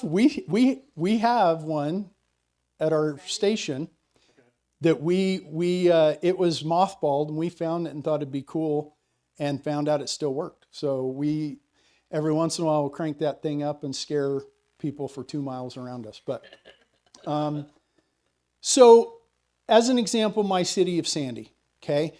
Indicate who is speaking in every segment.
Speaker 1: We have one at our station that it was mothballed, and we found it and thought it'd be cool, and found out it still worked. So we every once in a while we'll crank that thing up and scare people for 2 miles around us. But so as an example, my city of Sandy, okay,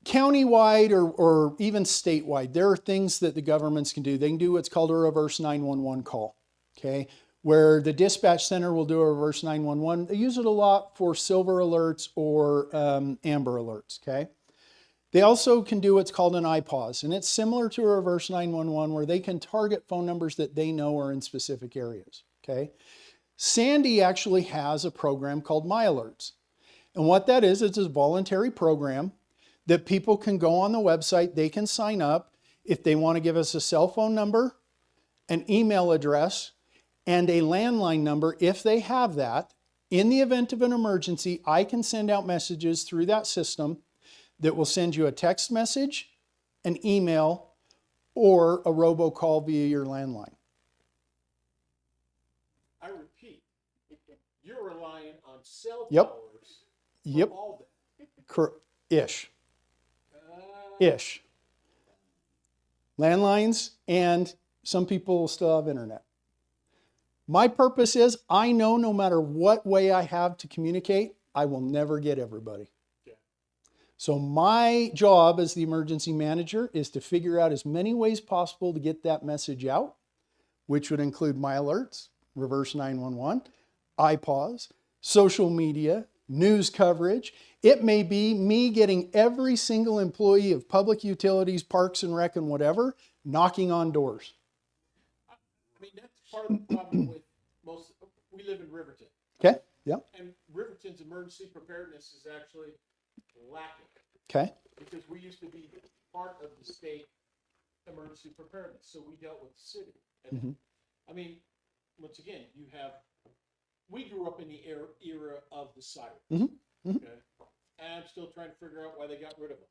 Speaker 1: countywide or even statewide, there are things that the governments can do. They can do what's called a reverse 911 call, okay, where the dispatch center will do a reverse 911. They use it a lot for silver alerts or amber alerts, okay? They also can do what's called an iPause, and it's similar to a reverse 911 where they can target phone numbers that they know are in specific areas, okay? Sandy actually has a program called My Alerts. And what that is, it's a voluntary program that people can go on the website, they can sign up if they want to give us a cell phone number, an email address, and a landline number. If they have that, in the event of an emergency, I can send out messages through that system that will send you a text message, an email, or a robocall via your landline.
Speaker 2: I repeat, you're relying on cell
Speaker 1: Yep.
Speaker 2: towers
Speaker 1: Yep.
Speaker 2: for all that.
Speaker 1: Ish. Ish. Landlines, and some people still have internet. My purpose is, I know no matter what way I have to communicate, I will never get everybody.
Speaker 2: Yeah.
Speaker 1: So my job as the emergency manager is to figure out as many ways possible to get that message out, which would include My Alerts, reverse 911, iPause, social media, news coverage. It may be me getting every single employee of public utilities, parks and rec and whatever, knocking on doors.
Speaker 2: I mean, that's part of the problem with most, we live in Riverton.
Speaker 1: Okay, yep,
Speaker 2: And Riverton's emergency preparedness is actually lacking
Speaker 1: okay,
Speaker 2: because we used to be part of the state emergency preparedness. So we dealt with the city. And I mean, once again, we grew up in the era of the sirens. Okay. And I'm still trying to figure out why they got rid of them.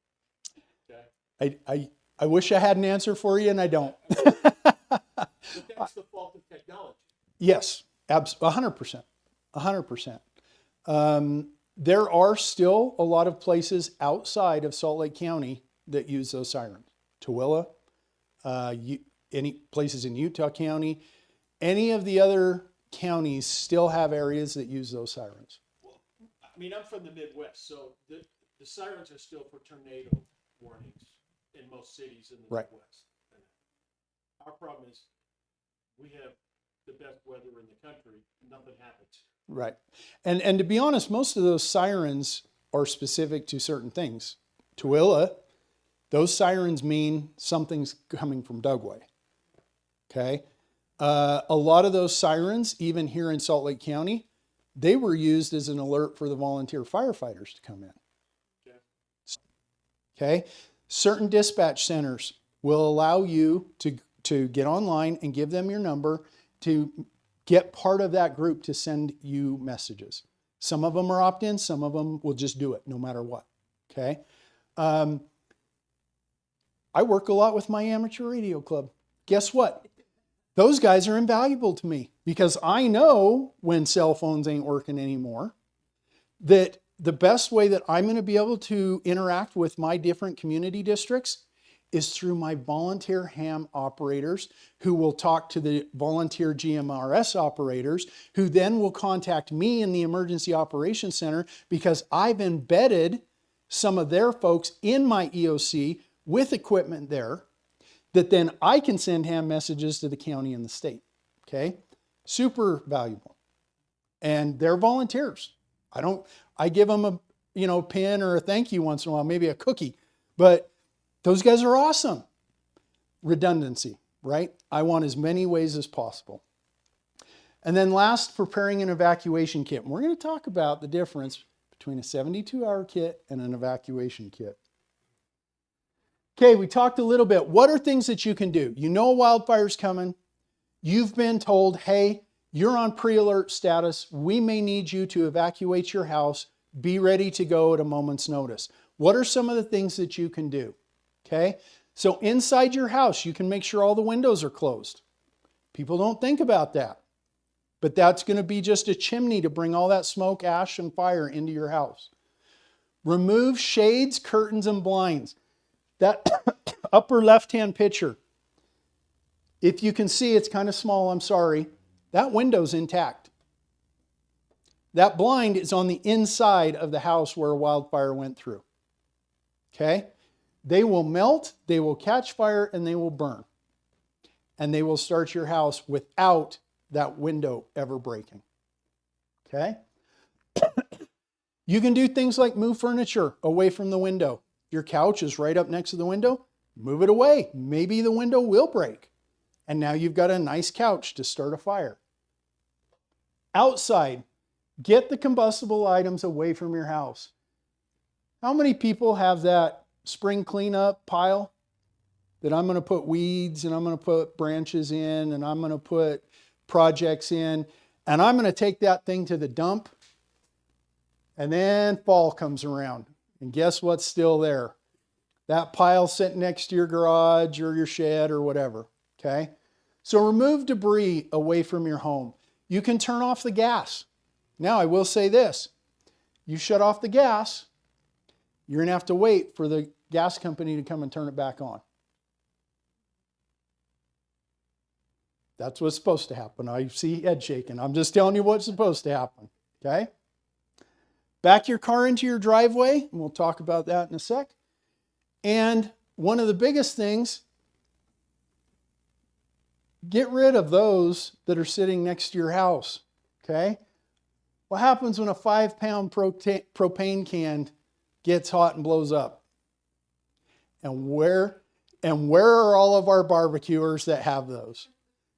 Speaker 2: Okay.
Speaker 1: I wish I had an answer for you, and I don't.
Speaker 2: But that's the fault of technology.
Speaker 1: Yes, 100%, 100%. There are still a lot of places outside of Salt Lake County that use those sirens. Tooele, any places in Utah County, any of the other counties still have areas that use those sirens.
Speaker 2: Well, I mean, I'm from the Midwest, so the sirens are still for tornado warnings in most cities in the Midwest. And our problem is we have the best weather in the country, nothing happens.
Speaker 1: Right. And to be honest, most of those sirens are specific to certain things. Tooele, those sirens mean something's coming from Dugway. Okay. A lot of those sirens, even here in Salt Lake County, they were used as an alert for the volunteer firefighters to come in. Okay. Certain dispatch centers will allow you to get online and give them your number to get part of that group to send you messages. Some of them are opt-in, some of them will just do it no matter what. Okay. I work a lot with my amateur radio club. Guess what? Those guys are invaluable to me because I know when cell phones ain't working anymore, that the best way that I'm going to be able to interact with my different community districts is through my volunteer ham operators who will talk to the volunteer GMRS operators who then will contact me in the emergency operations center because I've embedded some of their folks in my EOC with equipment there that then I can send ham messages to the county and the state. Okay, super valuable. And they're volunteers. I give them a pin or a thank you once in a while, maybe a cookie, but those guys are awesome. Redundancy, right? I want as many ways as possible. And then last, preparing an evacuation kit. And we're going to talk about the difference between a 72-hour kit and an evacuation kit. Okay, we talked a little bit. What are things that you can do? You know a wildfire's coming. You've been told, hey, you're on pre-alert status. We may need you to evacuate your house. Be ready to go at a moment's notice. What are some of the things that you can do? Okay, so inside your house, you can make sure all the windows are closed. People don't think about that. but that's going to be just a chimney to bring all that smoke, ash, and fire into your house. Remove shades, curtains, and blinds. That upper left-hand picture, if you can see, it's kind of small, I'm sorry. That window's intact. That blind is on the inside of the house where a wildfire went through. Okay? They will melt, they will catch fire, and they will burn. And they will start your house without that window ever breaking. Okay? You can do things like move furniture away from the window. Your couch is right up next to the window. Move it away. Maybe the window will break. And now you've got a nice couch to start a fire. Outside, get the combustible items away from your house. How many people have that spring cleanup pile that I'm going to put weeds and I'm going to put branches in and I'm going to put projects in and I'm going to take that thing to the dump, and then fall comes around and guess what's still there? That pile sitting next to your garage or your shed or whatever. Okay? So remove debris away from your home. You can turn off the gas. Now I will say this, you shut off the gas, you're going to have to wait for the gas company to come and turn it back on. That's what's supposed to happen. I see head shaking. I'm just telling you what's supposed to happen. Okay? Back your car into your driveway, and we'll talk about that in a sec. And one of the biggest things, get rid of those that are sitting next to your house. Okay? What happens when a 5-pound propane can gets hot and blows up? And where are all of our barbecuers that have those?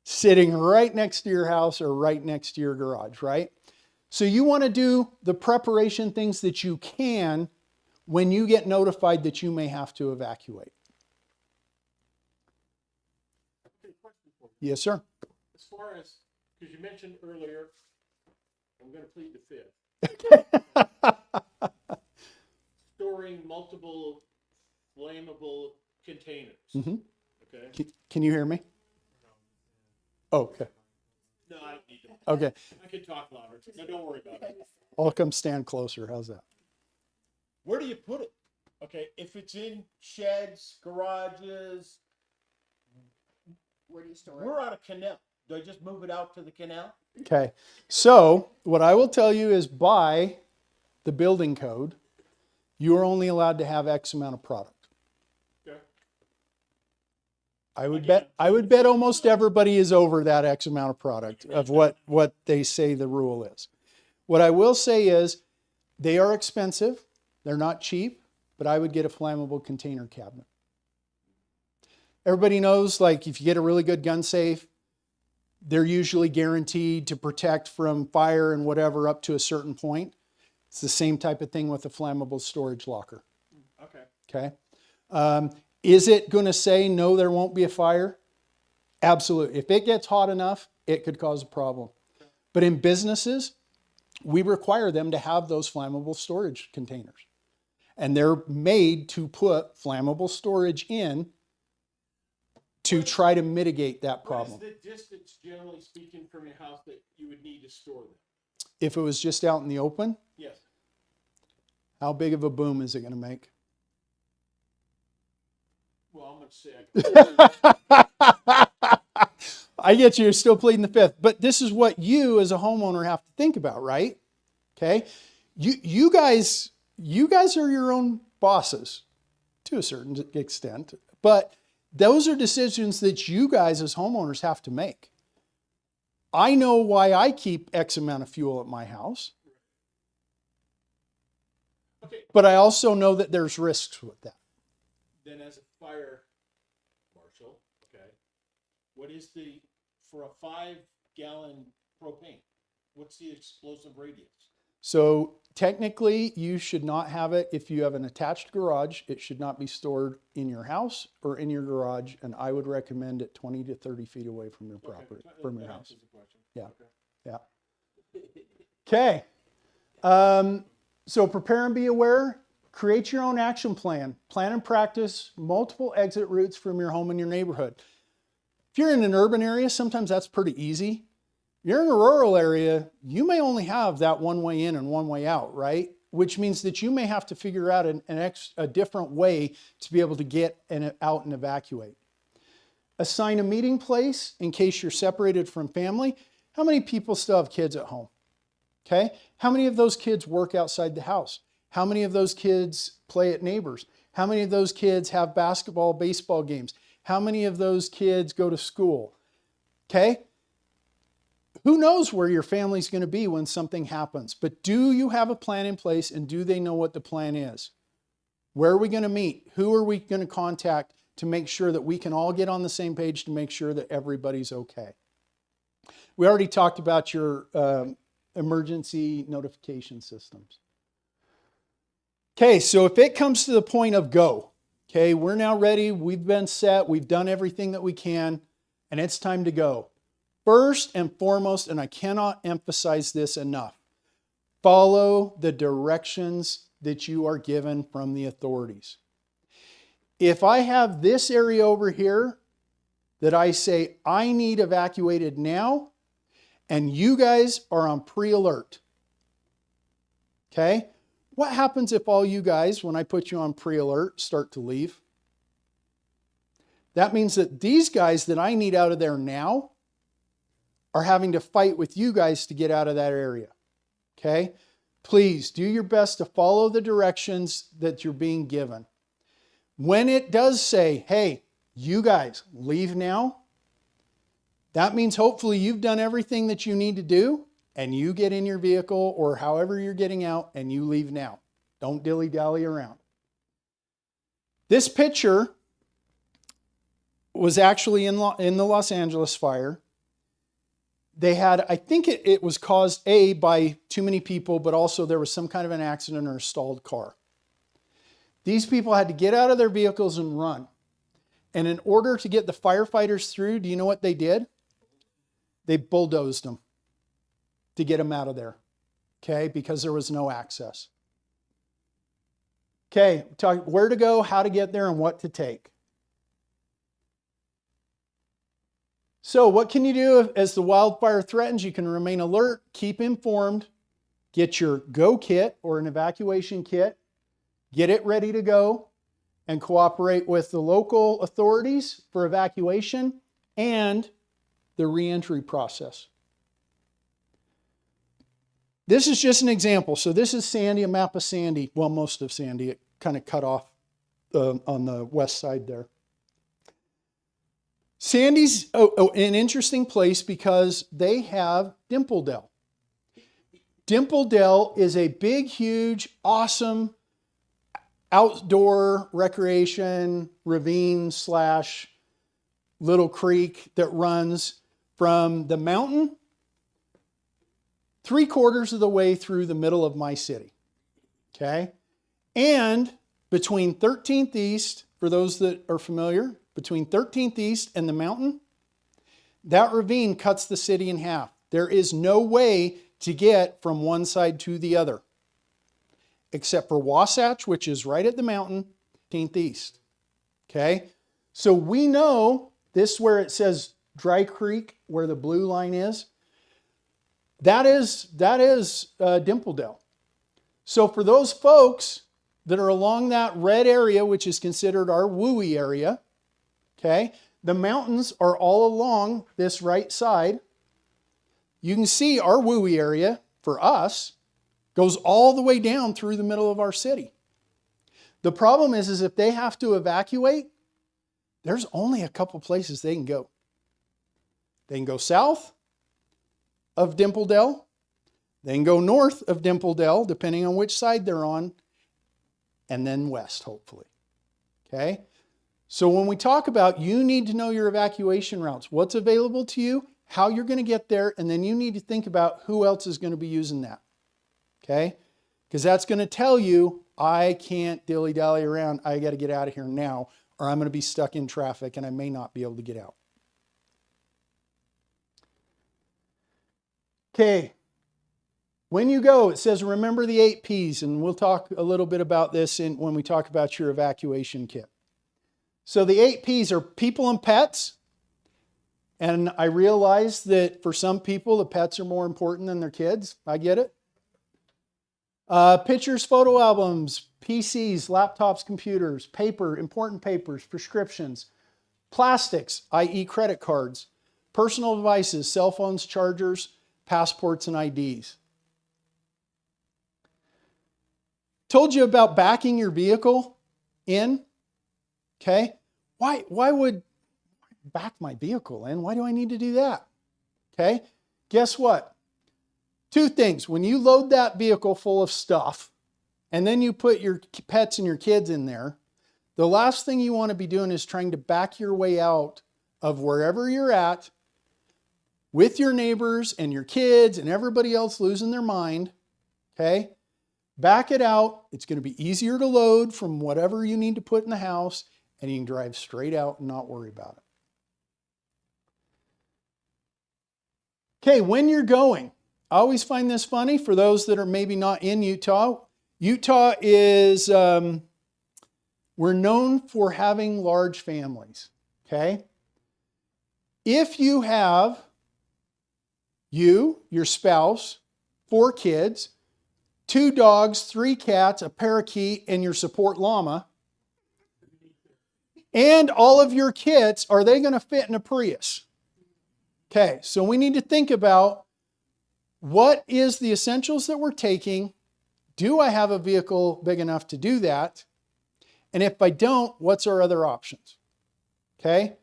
Speaker 1: Sitting right next to your house or right next to your garage, right? So you want to do the preparation things that you can when you get notified that you may have to evacuate.
Speaker 2: Okay, question for you.
Speaker 1: Yes, sir.
Speaker 2: As far as, because you mentioned earlier, I'm going to plead the fifth. Storing multiple flammable containers.
Speaker 1: Mm-hmm.
Speaker 2: Okay.
Speaker 1: Can you hear me? Oh, okay.
Speaker 2: No, I don't need to.
Speaker 1: Okay.
Speaker 2: I can talk louder. No, don't worry about it.
Speaker 1: I'll come stand closer. How's that?
Speaker 2: Where do you put it? Okay, if it's in sheds, garages,
Speaker 3: Where do you store it?
Speaker 2: we're out of canal. Do I just move it out to the canal?
Speaker 1: Okay. So what I will tell you is by the building code, you are only allowed to have X amount of product.
Speaker 2: Okay.
Speaker 1: I would bet almost everybody is over that X amount of product of what they say the rule is. What I will say is they are expensive. They're not cheap, but I would get a flammable container cabinet. Everybody knows, like, if you get a really good gun safe, they're usually guaranteed to protect from fire and whatever up to a certain point. It's the same type of thing with a flammable storage locker.
Speaker 2: Okay.
Speaker 1: Okay. Is it going to say, no, there won't be a fire? Absolutely. If it gets hot enough, it could cause a problem. But in businesses, we require them to have those flammable storage containers. And they're made to put flammable storage in to try to mitigate that problem.
Speaker 2: What is the distance, generally speaking, from your house that you would need to store them?
Speaker 1: If it was just out in the open,
Speaker 2: Yes.
Speaker 1: how big of a boom is it going to make?
Speaker 2: Well, I'm going to say,
Speaker 1: I get you, you're still pleading the fifth, but this is what you as a homeowner have to think about, right? Okay. You guys are your own bosses to a certain extent, but those are decisions that you guys as homeowners have to make. I know why I keep X amount of fuel at my house,
Speaker 2: okay,
Speaker 1: but I also know that there's risks with that.
Speaker 2: then as a fire marshal, okay, what is for a 5-gallon propane, what's the explosive radius?
Speaker 1: So technically, you should not have it if you have an attached garage. It should not be stored in your house or in your garage, and I would recommend it 20 to 30 feet away from your property, from your
Speaker 2: That
Speaker 1: house.
Speaker 2: answers the question.
Speaker 1: Yeah.
Speaker 2: Okay.
Speaker 1: Okay. So prepare and be aware. Create your own action plan. Plan and practice multiple exit routes from your home and your neighborhood. If you're in an urban area, sometimes that's pretty easy. You're in a rural area, you may only have that one way in and one way out, right? Which means that you may have to figure out a different way to be able to get out and evacuate. Assign a meeting place in case you're separated from family. How many people still have kids at home? Okay. How many of those kids work outside the house? How many of those kids play at neighbors? How many of those kids have basketball, baseball games? How many of those kids go to school? Okay. Who knows where your family's going to be when something happens, but do you have a plan in place, and do they know what the plan is? Where are we going to meet? Who are we going to contact to make sure that we can all get on the same page to make sure that everybody's okay? We already talked about your emergency notification systems. Okay, so if it comes to the point of go, okay, we're now ready, we've been set, we've done everything that we can, and it's time to go. First and foremost, and I cannot emphasize this enough, follow the directions that you are given from the authorities. If I have this area over here that I say I need evacuated now, and you guys are on pre-alert, okay? What happens if all you guys, when I put you on pre-alert, start to leave? That means that these guys that I need out of there now are having to fight with you guys to get out of that area, okay? Please do your best to follow the directions that you're being given. When it does say, hey, you guys leave now, that means hopefully you've done everything that you need to do and you get in your vehicle or however you're getting out and you leave now. Don't dilly-dally around. This picture was actually in the Los Angeles fire. They had, I think it was caused by too many people, but also there was some kind of an accident or a stalled car. These people had to get out of their vehicles and run. And in order to get the firefighters through, do you know what they did? They bulldozed them to get them out of there, okay, because there was no access. Okay, talk where to go, how to get there, and what to take. So what can you do as the wildfire threatens? You can remain alert, keep informed, get your go kit or an evacuation kit, get it ready to go, and cooperate with the local authorities for evacuation and the reentry process. This is just an example. So this is Sandy, a map of Sandy. Well, most of Sandy. It kind of cut off on the west side there. Sandy's an interesting place because they have Dimple Dell. Dimple Dell is a big, huge, awesome outdoor recreation ravine / little creek that runs from the mountain 3/4 of the way through the middle of my city. Okay? And between 13th East, for those that are familiar, between 13th East and the mountain, that ravine cuts the city in half. There is no way to get from one side to the other, except for Wasatch, which is right at the mountain, 13th East. Okay? So we know this where it says Dry Creek, where the blue line is, that is Dimple Dell. So for those folks that are along that red area, which is considered our WUI area, okay, the mountains are all along this right side. You can see our WUI area, for us, goes all the way down through the middle of our city. The problem is if they have to evacuate, there's only a couple places they can go. They can go south of Dimple Dell. They can go north of Dimple Dell, depending on which side they're on, and then west, hopefully. Okay? So when we talk about you need to know your evacuation routes, what's available to you, how you're going to get there, and then you need to think about who else is going to be using that. Okay? Because that's going to tell you, I can't dilly-dally around. I got to get out of here now, or I'm going to be stuck in traffic and I may not be able to get out. Okay. When you go, it says remember the 8 Ps, and we'll talk a little bit about this when we talk about your evacuation kit. So the 8 Ps are people and pets, And I realize that for some people, the pets are more important than their kids. I get it. Pictures, photo albums, PCs, laptops, computers, paper, important papers, prescriptions, plastics, i.e. credit cards, personal devices, cell phones, chargers, passports, and IDs. Told you about backing your vehicle in. Okay. Why would back my vehicle in? Why do I need to do that? Okay. Guess what? Two things. When you load that vehicle full of stuff and then you put your pets and your kids in there, the last thing you want to be doing is trying to back your way out of wherever you're at with your neighbors and your kids and everybody else losing their mind. Okay. Back it out. It's going to be easier to load from whatever you need to put in the house, and you can drive straight out and not worry about it. Okay, when you're going, I always find this funny for those that are maybe not in Utah. Utah is, we're known for having large families, okay? If you have your spouse, 4 kids, 2 dogs, 3 cats, a parakeet, and your support llama, and all of your kits, are they going to fit in a Prius? Okay, so we need to think about what is the essentials that we're taking. Do I have a vehicle big enough to do that? And if I don't, what's our other options? Okay.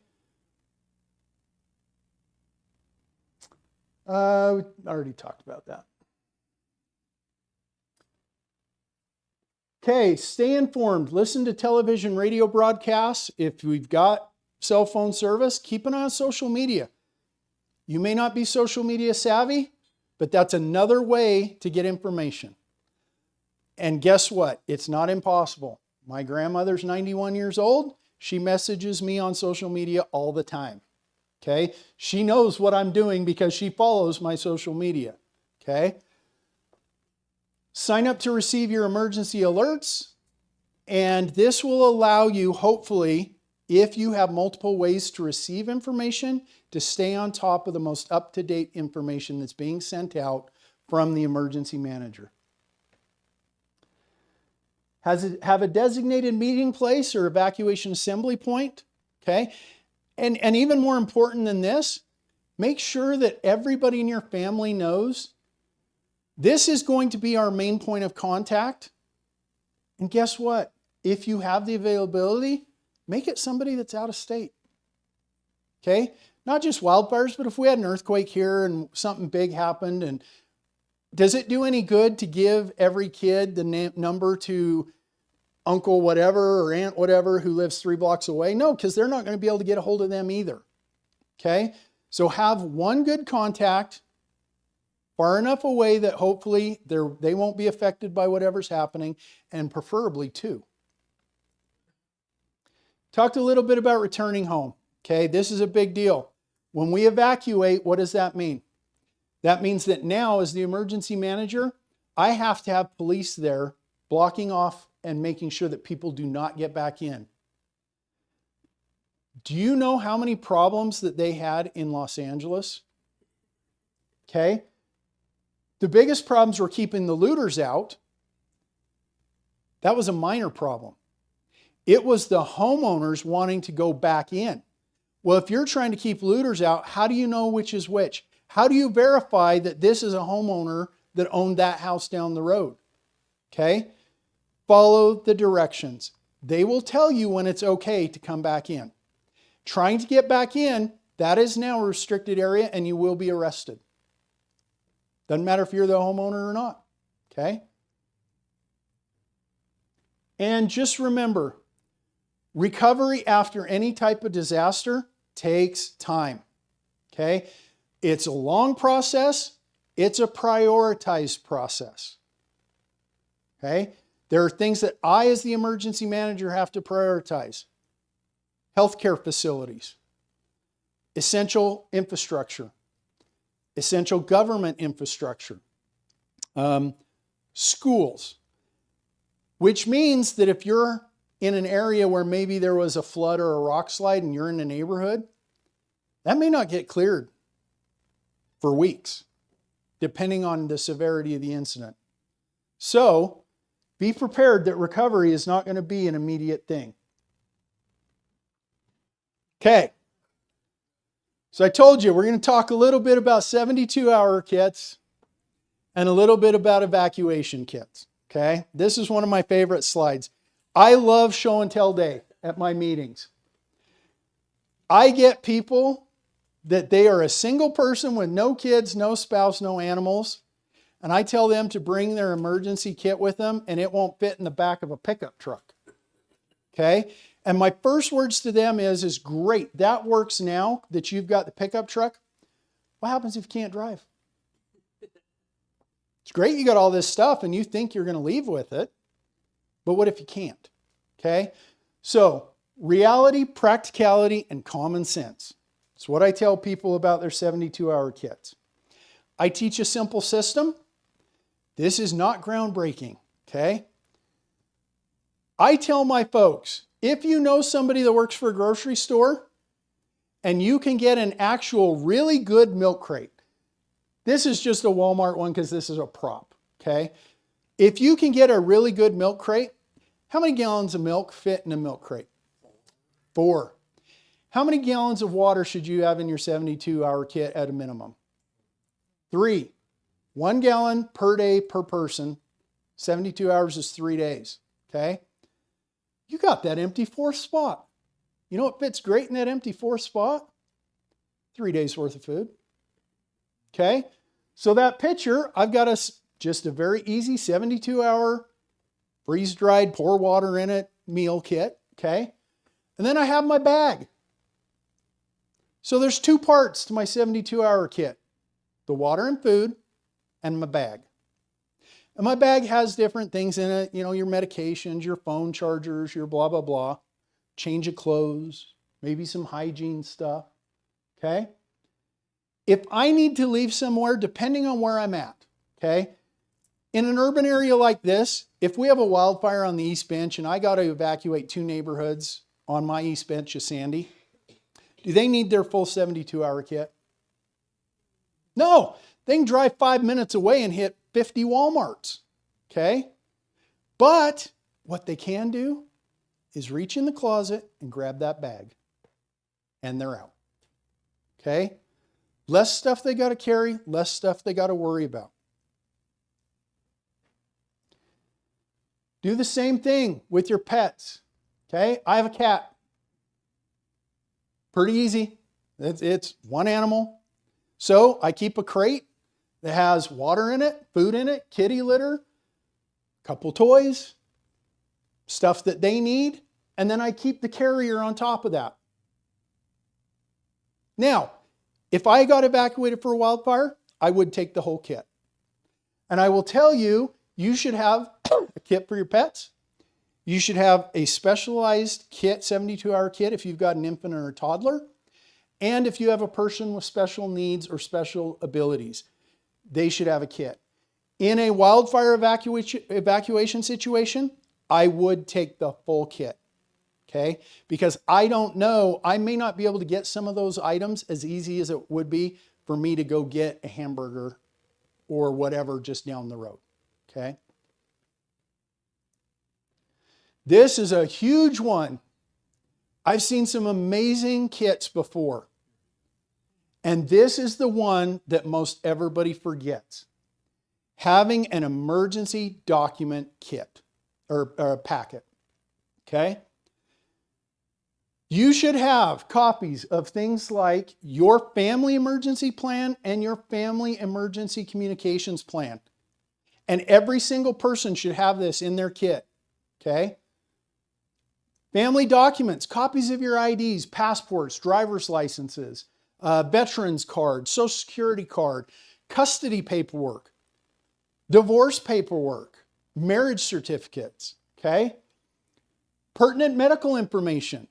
Speaker 1: We already talked about that. Okay, stay informed. Listen to television, radio broadcasts. If we've got cell phone service, keep an eye on social media. You may not be social media savvy, but that's another way to get information. And guess what? It's not impossible. My grandmother's 91 years old. She messages me on social media all the time. Okay? She knows what I'm doing because she follows my social media. Okay? Sign up to receive your emergency alerts, and this will allow you, hopefully, if you have multiple ways to receive information, to stay on top of the most up-to-date information that's being sent out from the emergency manager. Have a designated meeting place or evacuation assembly point, okay? And even more important than this, make sure that everybody in your family knows this is going to be our main point of contact. And guess what? If you have the availability, make it somebody that's out of state. Okay? Not just wildfires, but if we had an earthquake here and something big happened, and does it do any good to give every kid the number to uncle whatever or aunt whatever who lives 3 blocks away? No, because they're not going to be able to get a hold of them either. Okay? So have one good contact far enough away that hopefully they won't be affected by whatever's happening, and preferably 2. Talked a little bit about returning home. Okay, this is a big deal. When we evacuate, what does that mean? That means that now, as the emergency manager, I have to have police there blocking off and making sure that people do not get back in. Do you know how many problems that they had in Los Angeles? Okay. The biggest problems were keeping the looters out. That was a minor problem. It was the homeowners wanting to go back in. Well, if you're trying to keep looters out, how do you know which is which? How do you verify that this is a homeowner that owned that house down the road? Okay? Follow the directions. They will tell you when it's okay to come back in. Trying to get back in, that is now a restricted area and you will be arrested. Doesn't matter if you're the homeowner or not. Okay? And just remember, recovery after any type of disaster takes time. Okay? It's a long process. It's a prioritized process. Okay? There are things that I, as the emergency manager, have to prioritize. Healthcare facilities, essential infrastructure, essential government infrastructure, schools, which means that if you're in an area where maybe there was a flood or a rock slide and you're in a neighborhood, That may not get cleared for weeks, depending on the severity of the incident. So be prepared that recovery is not going to be an immediate thing. Okay. So I told you we're going to talk a little bit about 72-hour kits and a little bit about evacuation kits. Okay. This is one of my favorite slides. I love show and tell day at my meetings. I get people that they are a single person with no kids, no spouse, no animals. And I tell them to bring their emergency kit with them and it won't fit in the back of a pickup truck. Okay. And my first words to them is great. That works now that you've got the pickup truck. What happens if you can't drive? It's great you got all this stuff and you think you're going to leave with it. But what if you can't? Okay. So reality, practicality, and common sense. It's what I tell people about their 72-hour kits. I teach a simple system. This is not groundbreaking, okay? I tell my folks, if you know somebody that works for a grocery store and you can get an actual really good milk crate, this is just a Walmart one because this is a prop, okay? If you can get a really good milk crate, how many gallons of milk fit in a milk crate? 4. How many gallons of water should you have in your 72-hour kit at a minimum? 3. 1 gallon per day per person. 72 hours is 3 days. Okay? You got that empty 4th spot. You know what fits great in that empty 4th spot? 3 days worth of food. Okay? So that picture, I've got just a very easy 72-hour freeze-dried, pour water in it meal kit. Okay? And then I have my bag. So there's 2 parts to my 72-hour kit. The water and food and my bag. And my bag has different things in it. You know, your medications, your phone chargers, your blah, blah, blah. Change of clothes, maybe some hygiene stuff. Okay? If I need to leave somewhere, depending on where I'm at, okay? In an urban area like this, if we have a wildfire on the East Bench and I got to evacuate 2 neighborhoods on my East Bench of Sandy, do they need their full 72-hour kit? No, they can drive 5 minutes away and hit 50 Walmarts, okay? But what they can do is reach in the closet and grab that bag, and they're out, okay? Less stuff they got to carry, less stuff they got to worry about. Do the same thing with your pets, okay? I have a cat. Pretty easy. It's one animal. So I keep a crate that has water in it, food in it, kitty litter, a couple toys, stuff that they need, and then I keep the carrier on top of that. Now, if I got evacuated for a wildfire, I would take the whole kit. And I will tell you, you should have a kit for your pets. You should have a specialized kit, 72-hour kit, if you've got an infant or a toddler. And if you have a person with special needs or special abilities, they should have a kit. In a wildfire evacuation situation, I would take the full kit, okay? Because I don't know, I may not be able to get some of those items as easy as it would be for me to go get a hamburger or whatever just down the road, okay? This is a huge one. I've seen some amazing kits before. And this is the one that most everybody forgets. Having an emergency document kit or packet. Okay? You should have copies of things like your family emergency plan and your family emergency communications plan. And every single person should have this in their kit. Okay? Family documents, copies of your IDs, passports, driver's licenses, veterans card, social security card, custody paperwork, divorce paperwork, marriage certificates, okay? Pertinent medical information,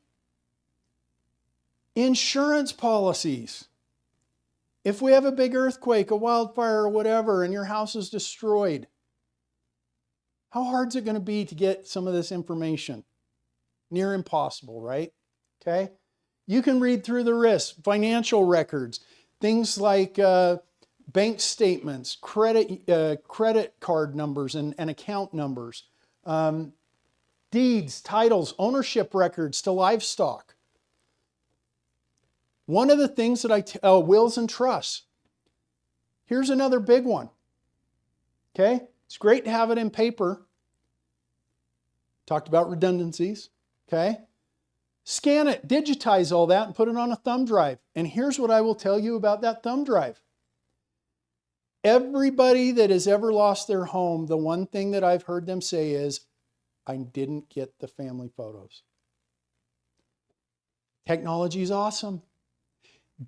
Speaker 1: insurance policies. If we have a big earthquake, a wildfire, or whatever, and your house is destroyed, how hard is it going to be to get some of this information? Near impossible, right? Okay? You can read through the risks, financial records, things like bank statements, credit card numbers and account numbers, deeds, titles, ownership records to livestock. One of the things that wills and trusts. Here's another big one. Okay, it's great to have it in paper. Talked about redundancies. Okay, scan it, digitize all that, and put it on a thumb drive. And here's what I will tell you about that thumb drive. Everybody that has ever lost their home, the one thing that I've heard them say is, I didn't get the family photos. Technology is awesome.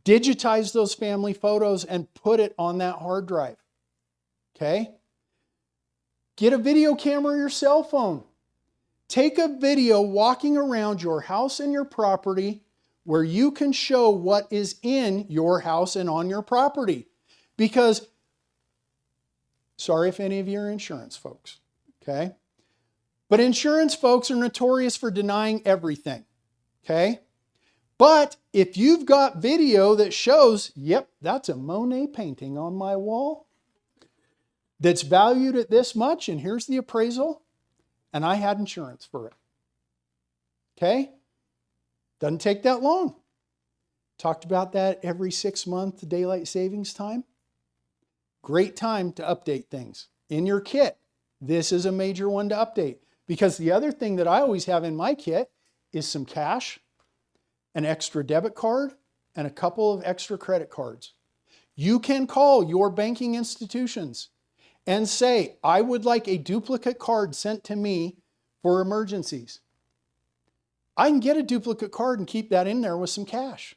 Speaker 1: Digitize those family photos and put it on that hard drive. Okay? Get a video camera or your cell phone. Take a video walking around your house and your property where you can show what is in your house and on your property. Because, sorry if any of you are insurance folks, okay? But insurance folks are notorious for denying everything, okay? But if you've got video that shows, yep, that's a Monet painting on my wall that's valued at this much, and here's the appraisal, and I had insurance for it. Okay? Doesn't take that long. Talked about that every 6 month daylight savings time. Great time to update things. In your kit, this is a major one to update. Because the other thing that I always have in my kit is some cash, an extra debit card, and a couple of extra credit cards. You can call your banking institutions and say, I would like a duplicate card sent to me for emergencies. I can get a duplicate card and keep that in there with some cash.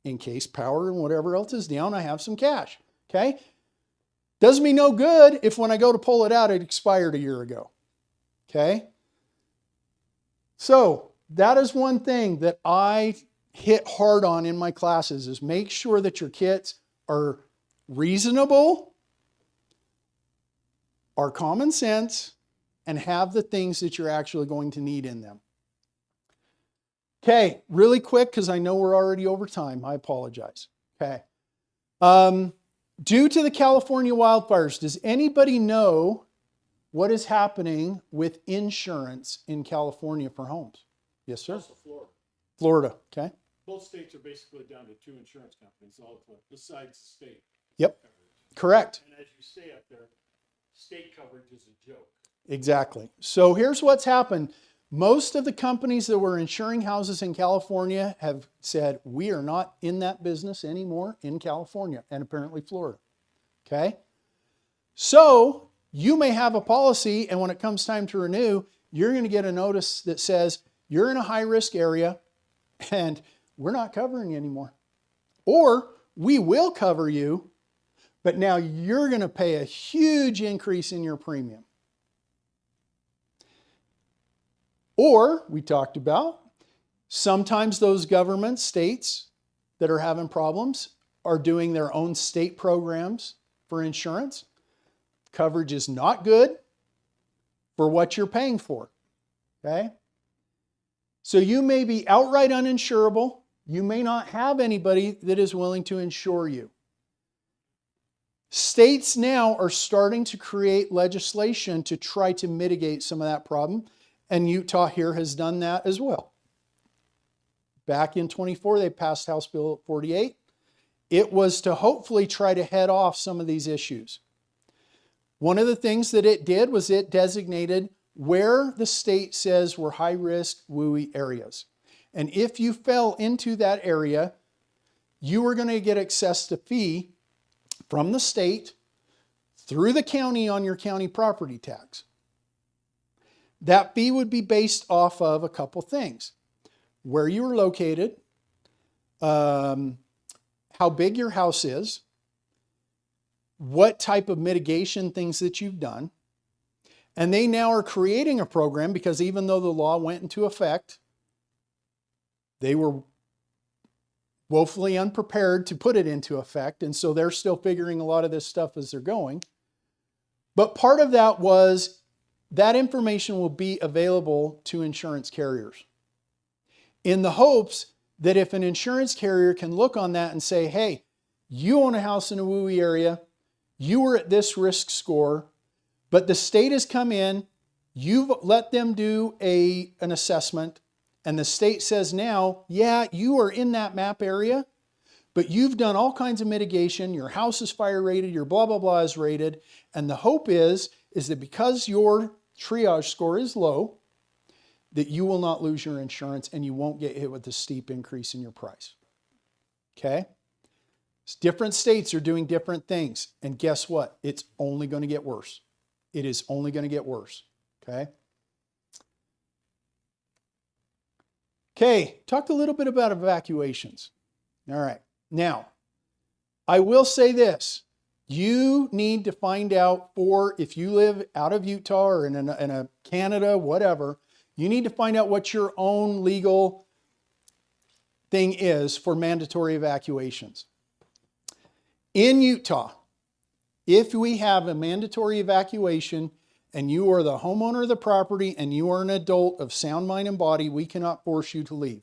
Speaker 1: In case power and whatever else is down, I have some cash. Okay? Does me no good if when I go to pull it out, it expired a year ago. Okay? So, that is one thing that I hit hard on in my classes is make sure that your kits are reasonable, are common sense, and have the things that you're actually going to need in them. Okay, really quick because I know we're already over time. I apologize. Okay. Due to the California wildfires, does anybody know what is happening with insurance in California for homes? Yes, sir.
Speaker 2: Also Florida.
Speaker 1: Florida, okay.
Speaker 2: Both states are basically down to 2 insurance companies, all besides the state.
Speaker 1: Yep, correct.
Speaker 2: And as you say up there, state coverage is a joke.
Speaker 1: Exactly. So here's what's happened. Most of the companies that were insuring houses in California have said, we are not in that business anymore in California and apparently Florida. Okay? So you may have a policy and when it comes time to renew, you're going to get a notice that says, you're in a high risk area and we're not covering you anymore. Or we will cover you, but now you're going to pay a huge increase in your premium. Or, we talked about, sometimes those government states that are having problems are doing their own state programs for insurance. Coverage is not good for what you're paying for, okay? So you may be outright uninsurable. You may not have anybody that is willing to insure you. States now are starting to create legislation to try to mitigate some of that problem. And Utah here has done that as well. Back in 24, they passed House Bill 48. It was to hopefully try to head off some of these issues. One of the things that it did was it designated where the state says were high-risk WUI areas. And if you fell into that area, you were going to get access to fee from the state through the county on your county property tax. That fee would be based off of a couple things. Where you were located, how big your house is, what type of mitigation things that you've done. And they now are creating a program because even though the law went into effect, they were woefully unprepared to put it into effect. And so they're still figuring a lot of this stuff as they're going. But part of that was that information will be available to insurance carriers in the hopes that if an insurance carrier can look on that and say, hey, you own a house in a WUI area, you were at this risk score, but the state has come in, you've let them do an assessment, and the state says now, yeah, you are in that MAP area, but you've done all kinds of mitigation, your house is fire rated, your blah, blah, blah is rated, and the hope is that because your triage score is low, that you will not lose your insurance and you won't get hit with a steep increase in your price. Okay? Different states are doing different things, and guess what? It's only going to get worse. It is only going to get worse. Okay? Okay, talk a little bit about evacuations. All right. Now, I will say this. You need to find out if you live out of Utah or in a Canada, whatever, you need to find out what your own legal thing is for mandatory evacuations. In Utah, if we have a mandatory evacuation and you are the homeowner of the property and you are an adult of sound mind and body, we cannot force you to leave.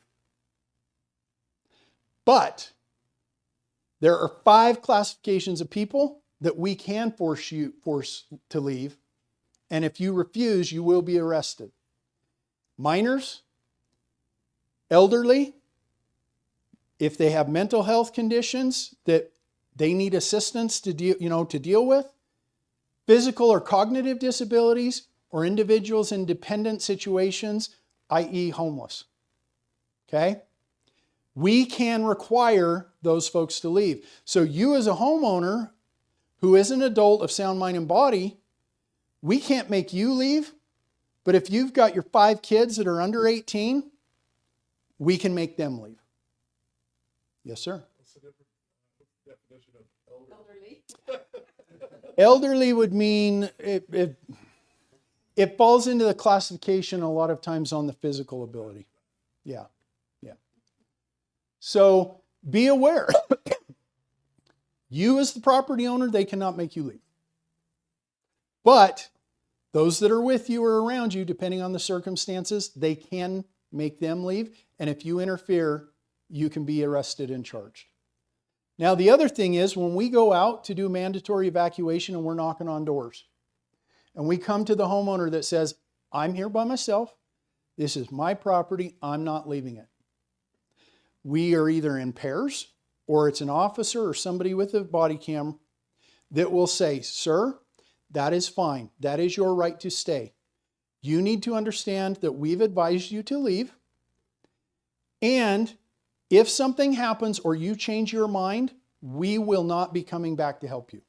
Speaker 1: But there are 5 classifications of people that we can force to leave. And if you refuse, you will be arrested. Minors, elderly, if they have mental health conditions that they need assistance to deal with, physical or cognitive disabilities, or individuals in dependent situations, i.e. homeless. Okay? We can require those folks to leave. So you as a homeowner who is an adult of sound mind and body, we can't make you leave, but if you've got your 5 kids that are under 18, we can make them leave. Yes, sir.
Speaker 3: What's the definition of elderly?
Speaker 1: Elderly would mean it falls into the classification a lot of times on the physical ability. Yeah. So be aware. You as the property owner, they cannot make you leave. But those that are with you or around you, depending on the circumstances, they can make them leave. And if you interfere, you can be arrested and charged. Now, the other thing is when we go out to do mandatory evacuation and we're knocking on doors, and we come to the homeowner that says, I'm here by myself, this is my property, I'm not leaving it. We are either in pairs, or it's an officer or somebody with a body cam that will say, sir, that is fine. That is your right to stay. You need to understand that we've advised you to leave. And if something happens or you change your mind, we will not be coming back to help you.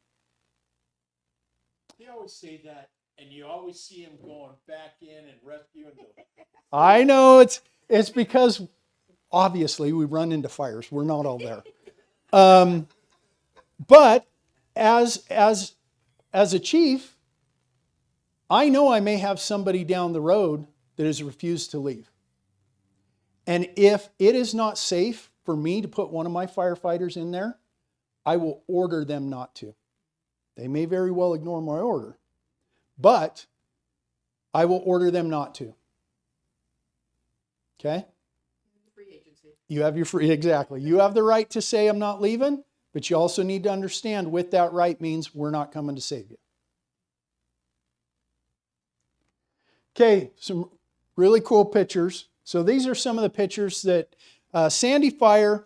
Speaker 2: They always say that, and you always see them going back in and rescuing them.
Speaker 1: I know it's because obviously we run into fires. We're not all there. But as a chief, I know I may have somebody down the road that has refused to leave. And if it is not safe for me to put one of my firefighters in there, I will order them not to. They may very well ignore my order, but I will order them not to. Okay?
Speaker 4: Free agency.
Speaker 1: You have exactly. You have the right to say I'm not leaving, but you also need to understand with that right means we're not coming to save you. Okay, some really cool pictures. So these are some of the pictures that Sandy Fire,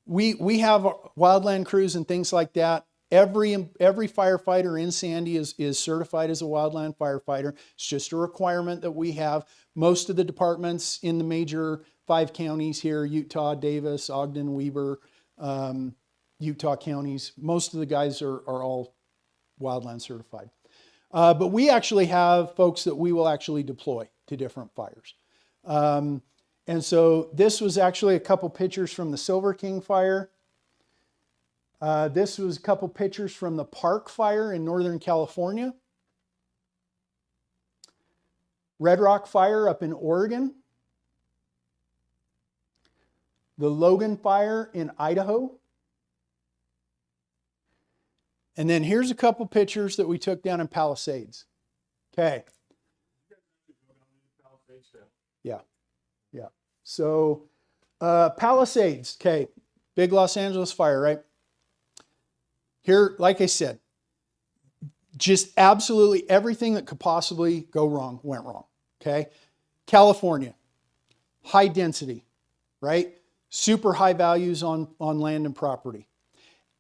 Speaker 1: we have wildland crews and things like that. Every firefighter in Sandy is certified as a wildland firefighter. It's just a requirement that we have. Most of the departments in the major 5 counties here, Utah, Davis, Ogden, Weber, Utah counties, most of the guys are all wildland certified. But we actually have folks that we will actually deploy to different fires. And so this was actually a couple pictures from the Silver King fire. This was a couple pictures from the Park Fire in Northern California. Red Rock Fire up in Oregon. The Logan Fire in Idaho. And then here's a couple pictures that we took down in Palisades. Okay. Yeah. So Palisades. Okay. Big Los Angeles fire, right? Here, like I said, just absolutely everything that could possibly go wrong went wrong. Okay. California, high density, right? Super high values on land and property.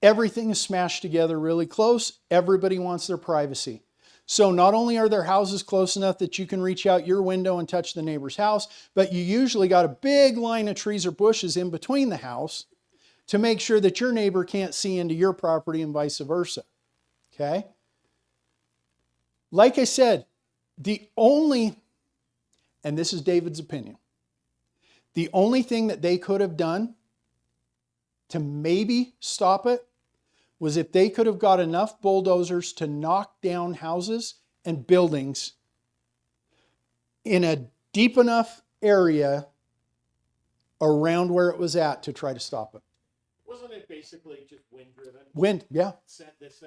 Speaker 1: Everything is smashed together really close. Everybody wants their privacy. So not only are their houses close enough that you can reach out your window and touch the neighbor's house, but you usually got a big line of trees or bushes in between the house to make sure that your neighbor can't see into your property and vice versa. Okay? Like I said, the only, and this is David's opinion, the only thing that they could have done to maybe stop it was if they could have got enough bulldozers to knock down houses and buildings in a deep enough area around where it was at to try to stop it.
Speaker 2: Wasn't it basically just wind driven?
Speaker 1: Wind, yeah,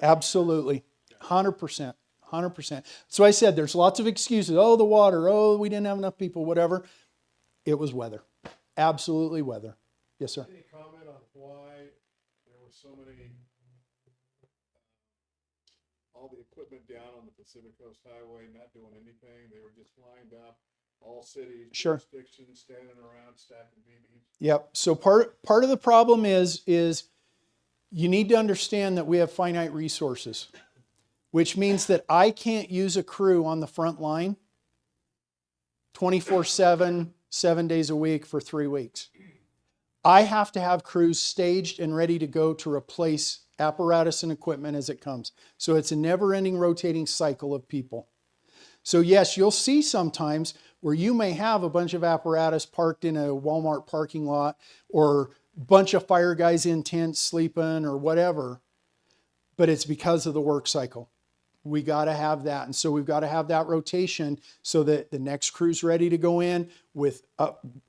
Speaker 1: absolutely. 100%. 100%. So I said there's lots of excuses. Oh, the water. Oh, we didn't have enough people, whatever. It was weather. Absolutely weather. Yes, sir.
Speaker 3: Any comment on why there were so many, all the equipment down on the Pacific Coast Highway not doing anything? They were just lined up, all cities,
Speaker 1: Sure.
Speaker 3: jurisdictions, standing around stacking BBs.
Speaker 1: Yep. So part of the problem is you need to understand that we have finite resources, which means that I can't use a crew on the front line 24/7, 7 days a week for 3 weeks. I have to have crews staged and ready to go to replace apparatus and equipment as it comes. So it's a never-ending rotating cycle of people. So yes, you'll see sometimes where you may have a bunch of apparatus parked in a Walmart parking lot or a bunch of fire guys in tents sleeping or whatever, but it's because of the work cycle. We got to have that. And so we've got to have that rotation so that the next crew's ready to go in with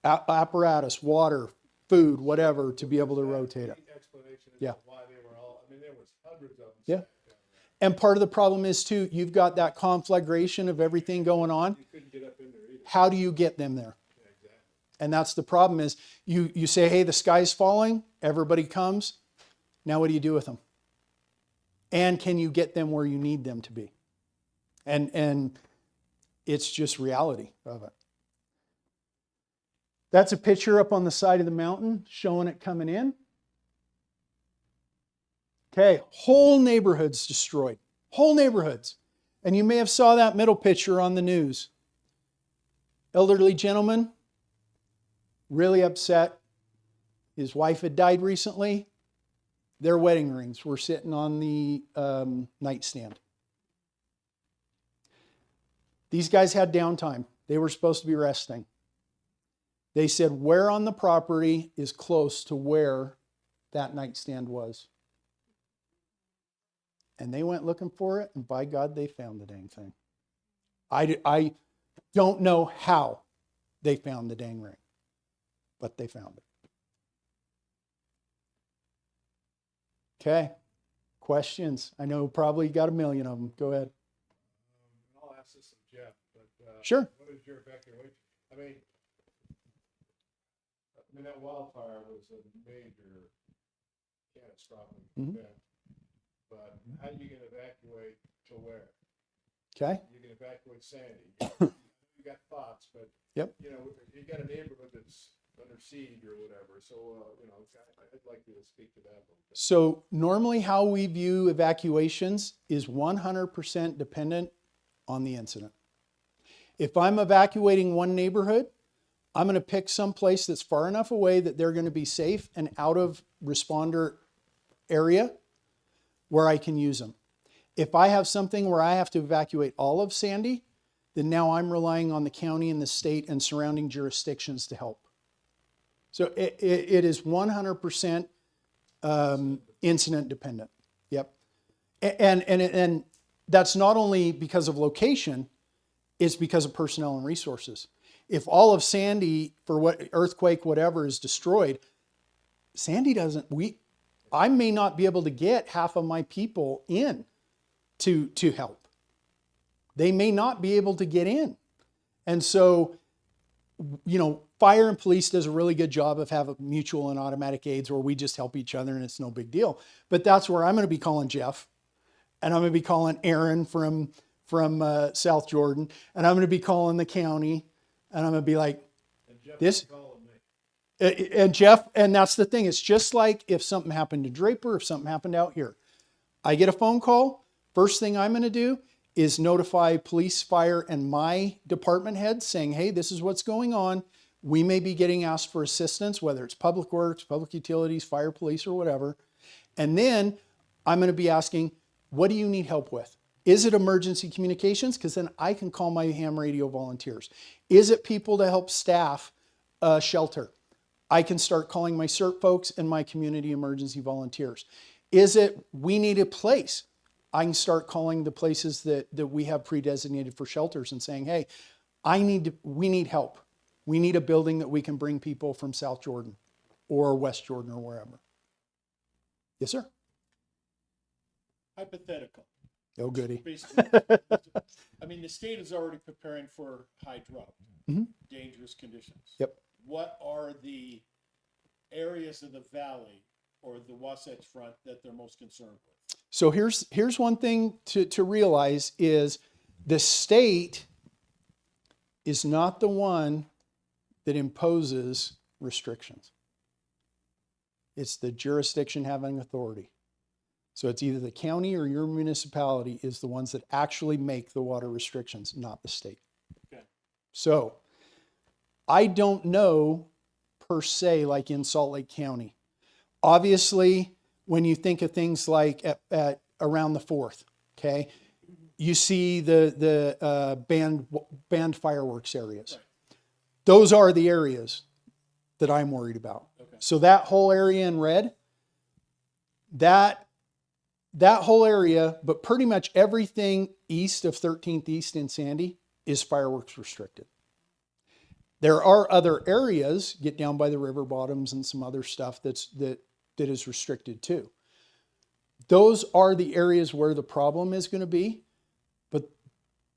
Speaker 1: apparatus, water, food, whatever, to be able to rotate it.
Speaker 3: Explanation as
Speaker 1: Yeah.
Speaker 3: to why they were all, I mean, there was hundreds of them.
Speaker 1: Yeah.
Speaker 3: stacked down
Speaker 1: And part of the problem is too, you've got that conflagration of everything going on.
Speaker 3: there. You couldn't get up in there either.
Speaker 1: How do you get them there?
Speaker 3: Yeah, exactly.
Speaker 1: And that's the problem is you say, hey, the sky's falling, everybody comes. Now what do you do with them? And can you get them where you need them to be? And it's just reality of it. That's a picture up on the side of the mountain showing it coming in. Okay, whole neighborhoods destroyed. Whole neighborhoods. And you may have saw that middle picture on the news. Elderly gentleman, really upset. His wife had died recently. Their wedding rings were sitting on the nightstand. These guys had downtime. They were supposed to be resting. They said, where on the property is close to where that nightstand was? And they went looking for it, and by God, they found the dang thing. I don't know how they found the dang ring, but they found it. Okay, questions? I know probably got a million of them. Go ahead.
Speaker 3: And I'll ask this of Jeff, but,
Speaker 1: Sure.
Speaker 3: what is your evacuation? I mean, that wildfire was a major catastrophic
Speaker 1: Mhm.
Speaker 3: event. But how you gonna evacuate to where?
Speaker 1: Okay.
Speaker 3: You can evacuate Sandy. You got thoughts, but.
Speaker 1: Yep.
Speaker 3: You know, you got a neighborhood that's under siege or whatever, so, you know, I'd like you to speak to that a little bit.
Speaker 1: So normally how we view evacuations is 100% dependent on the incident. If I'm evacuating one neighborhood, I'm going to pick some place that's far enough away that they're going to be safe and out of responder area where I can use them. If I have something where I have to evacuate all of Sandy, then now I'm relying on the county and the state and surrounding jurisdictions to help. So it is 100% incident dependent. Yep. And that's not only because of location, it's because of personnel and resources. If all of Sandy, for what earthquake, whatever, is destroyed, Sandy doesn't, I may not be able to get half of my people in to help. They may not be able to get in. And so, you know, fire and police does a really good job of having mutual and automatic aids where we just help each other and it's no big deal. But that's where I'm going to be calling Jeff, and I'm going to be calling Aaron from South Jordan, and I'm going to be calling the county, and I'm going to be like,
Speaker 3: And Jeff
Speaker 1: this-
Speaker 3: is calling me.
Speaker 1: and Jeff, and that's the thing. It's just like if something happened to Draper, if something happened out here, I get a phone call. First thing I'm going to do is notify police, fire, and my department head saying, hey, this is what's going on. We may be getting asked for assistance, whether it's public works, public utilities, fire, police, or whatever. And then I'm going to be asking, what do you need help with? Is it emergency communications? Because then I can call my ham radio volunteers. Is it people to help staff a shelter? I can start calling my CERT folks and my community emergency volunteers. Is it we need a place? I can start calling the places that we have pre-designated for shelters and saying, hey, we need help. We need a building that we can bring people from South Jordan or West Jordan or wherever. Yes, sir.
Speaker 2: Hypothetical.
Speaker 1: Oh, goody.
Speaker 2: Basically, I mean, the state is already preparing for high drought, dangerous conditions.
Speaker 1: Yep.
Speaker 2: What are the areas of the valley or the Wasatch Front that they're most concerned with?
Speaker 1: So here's one thing to realize is the state is not the one that imposes restrictions. It's the jurisdiction having authority. So it's either the county or your municipality is the ones that actually make the water restrictions, not the state.
Speaker 2: Okay.
Speaker 1: So I don't know per se, like in Salt Lake County. Obviously, when you think of things like at around the 4th, okay, you see the banned fireworks areas.
Speaker 2: Right.
Speaker 1: Those are the areas that I'm worried about.
Speaker 2: Okay.
Speaker 1: So that whole area in red, that whole area, but pretty much everything east of 13th East in Sandy is fireworks restricted. There are other areas, get down by the river bottoms and some other stuff that is restricted too. Those are the areas where the problem is going to be,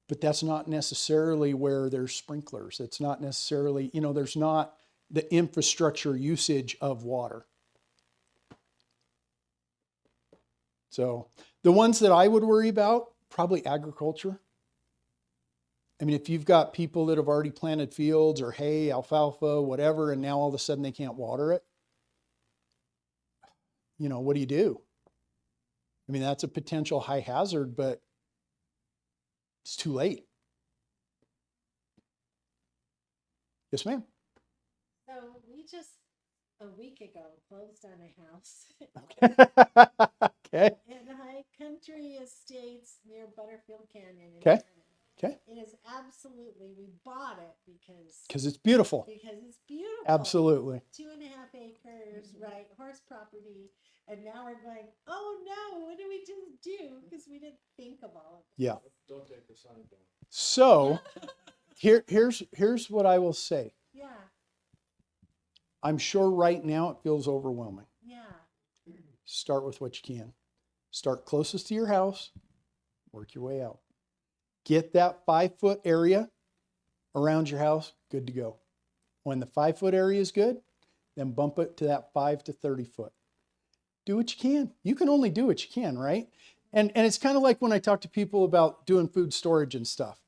Speaker 1: but that's not necessarily where there's sprinklers. It's not necessarily, there's not the infrastructure usage of water. So the ones that I would worry about, probably agriculture. I mean, if you've got people that have already planted fields or hay, alfalfa, whatever, and now all of a sudden they can't water it, what do you do? I mean, that's a potential high hazard, but it's too late. Yes, ma'am.
Speaker 4: So we just, a week ago, closed on a house
Speaker 1: Okay.
Speaker 4: in High Country Estates near Butterfield Canyon. in
Speaker 1: Okay.
Speaker 4: Vernon.
Speaker 1: Okay.
Speaker 4: It is absolutely, we bought it
Speaker 1: Because it's beautiful.
Speaker 4: it's beautiful.
Speaker 1: Absolutely.
Speaker 4: 2.5 acres, right, horse property. And now we're going, oh no, what did we just do? Because we didn't think of all of it.
Speaker 1: Yeah.
Speaker 3: Don't take the sign down.
Speaker 1: So here's what I will say.
Speaker 4: Yeah,
Speaker 1: I'm sure right now it feels overwhelming.
Speaker 4: yeah.
Speaker 1: Start with what you can. Start closest to your house, work your way out. Get that 5-foot area around your house, good to go. When the 5-foot area is good, then bump it to that 5 to 30 foot. Do what you can. You can only do what you can, right? And it's kind of like when I talk to people about doing food storage and stuff.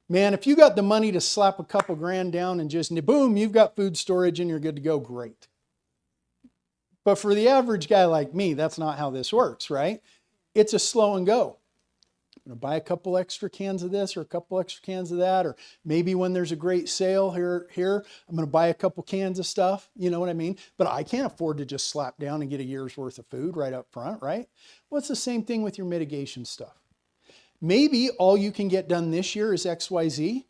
Speaker 1: Man, if you got the money to slap a couple grand down and just boom, you've got food storage and you're good to go, great. But for the average guy like me, that's not how this works, right? It's a slow and go. I'm going to buy a couple extra cans of this or a couple extra cans of that, or maybe when there's a great sale here, I'm going to buy a couple cans of stuff, you know what I mean? But I can't afford to just slap down and get a year's worth of food right up front, right? Well, it's the same thing with your mitigation stuff. Maybe all you can get done this year is XYZ,